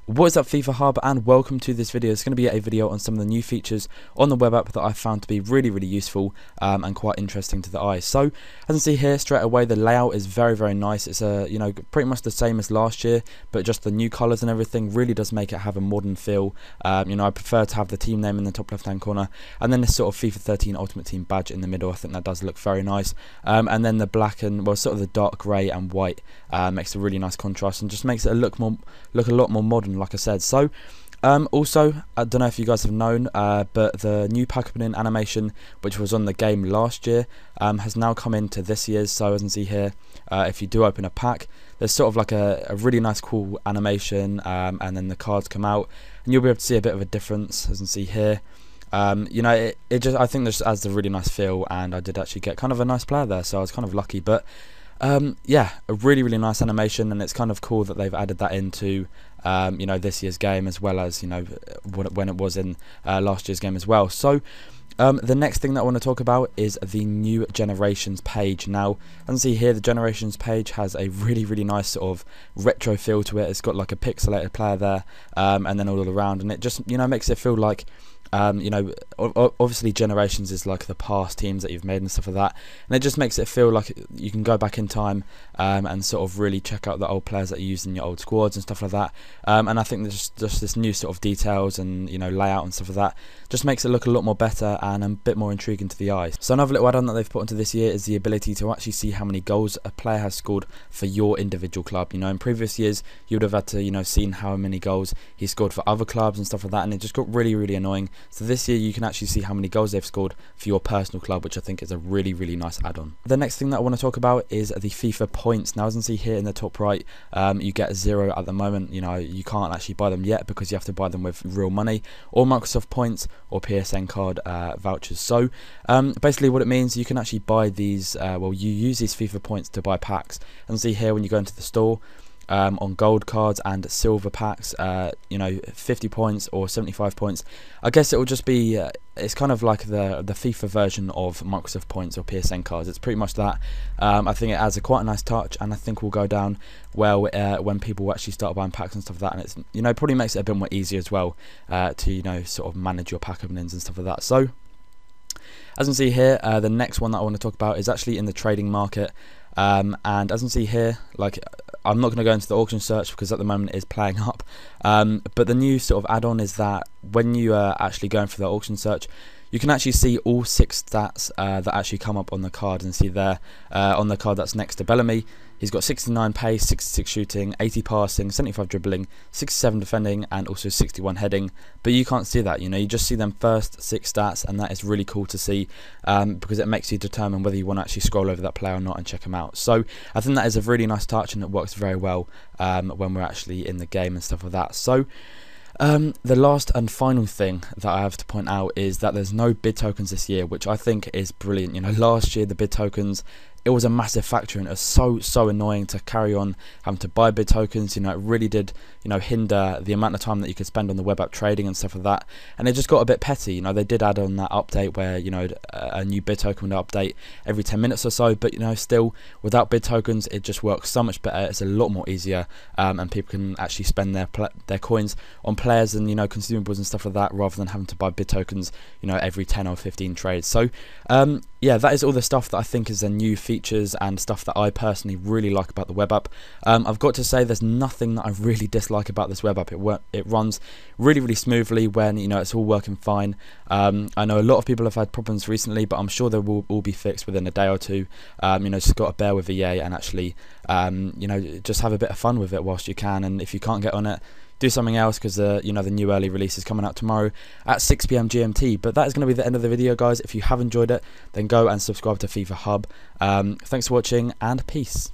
What is up, FIFA Hub, and welcome to this video. It's going to be a video on some of the new features on the web app that I found to be really useful and quite interesting to the eye. So, as you can see here, straight away the layout is very nice. It's pretty much the same as last year, but just the new colours and everything really does make it have a modern feel. I prefer to have the team name in the top left hand corner, and then this sort of FIFA13 Ultimate Team badge in the middle. I think that does look very nice. And then the black and sort of the dark grey and white makes a really nice contrast and just makes it look a lot more modern, like I said. So also, I don't know if you guys have known, but the new pack opening animation, which was on the game last year, has now come into this year's. So as you can see here, if you do open a pack, there's sort of like a really nice cool animation, and then the cards come out and you'll be able to see a bit of a difference, as you can see here. I think this adds a really nice feel, and I did actually get kind of a nice player there, so I was kind of lucky. But yeah, a really nice animation, and it's kind of cool that they've added that into this year's game, as well as when it was in last year's game as well. So the next thing that I want to talk about is the new generations page. Now, as you can see here, the generations page has a really nice sort of retro feel to it. It's got like a pixelated player there, and then all around, and it just makes it feel like obviously generations is like the past teams that you've made and stuff like that, and it just makes it feel like you can go back in time and sort of really check out the old players that you used in your old squads and stuff like that. And I think there's just this new sort of details and layout and stuff like that just makes it look a lot more better and a bit more intriguing to the eye. So another little add-on that they've put into this year is the ability to actually see how many goals a player has scored for your individual club. In previous years you would have had to seen how many goals he scored for other clubs and stuff like that, and it just got really annoying. So this year you can actually see how many goals they've scored for your personal club, which I think is a really nice add-on. The next thing that I want to talk about is the FIFA points. Now, as you can see here in the top right, you get 0 at the moment. You can't actually buy them yet because you have to buy them with real money or Microsoft points or PSN card vouchers. So basically what it means, you can actually buy these, you use these FIFA points to buy packs. And see here when you go into the store, on gold cards and silver packs, 50 points or 75 points. I guess it will just be it's kind of like the FIFA version of Microsoft points or PSN cards. It's pretty much that. I think it adds quite a nice touch, and I think will go down well when people actually start buying packs and stuff like that, and it's probably makes it a bit more easier as well to sort of manage your pack openings and stuff like that. So as you can see here, the next one that I want to talk about is actually in the trading market. And as you can see here, like, I'm not going to go into the auction search because at the moment it is playing up, but the new sort of add-on is that when you are actually going for the auction search, you can actually see all 6 stats that actually come up on the card. And see there on the card that's next to Bellamy, he's got 69 pace, 66 shooting, 80 passing, 75 dribbling, 67 defending, and also 61 heading. But you can't see that, you just see them first 6 stats, and that is really cool to see because it makes you determine whether you want to actually scroll over that player or not and check him out. So I think that is a really nice touch, and it works very well when we're actually in the game and stuff like that. So the last and final thing that I have to point out is that there's no bid tokens this year, which I think is brilliant. Last year the bid tokens, it was a massive factor, and it was so annoying to carry on having to buy bid tokens. It really did hinder the amount of time that you could spend on the web app trading and stuff like that, and it just got a bit petty. They did add on that update where a new bid token would update every 10 minutes or so, but still without bid tokens it just works so much better. It's a lot more easier, and people can actually spend their coins on players and consumables and stuff like that, rather than having to buy bid tokens every 10 or 15 trades. So yeah, that is all the stuff that I think is the new features and stuff that I personally really like about the web app. I've got to say, there's nothing that I really dislike about this web app. It runs really smoothly when it's all working fine. I know a lot of people have had problems recently, but I'm sure they will all be fixed within a day or two. Just got to bear with EA and actually just have a bit of fun with it whilst you can, and if you can't get on it, do something else, because the new early release is coming out tomorrow at 6 PM GMT. But that is going to be the end of the video, guys. If you have enjoyed it, then go and subscribe to FIFA Hub. Thanks for watching, and peace.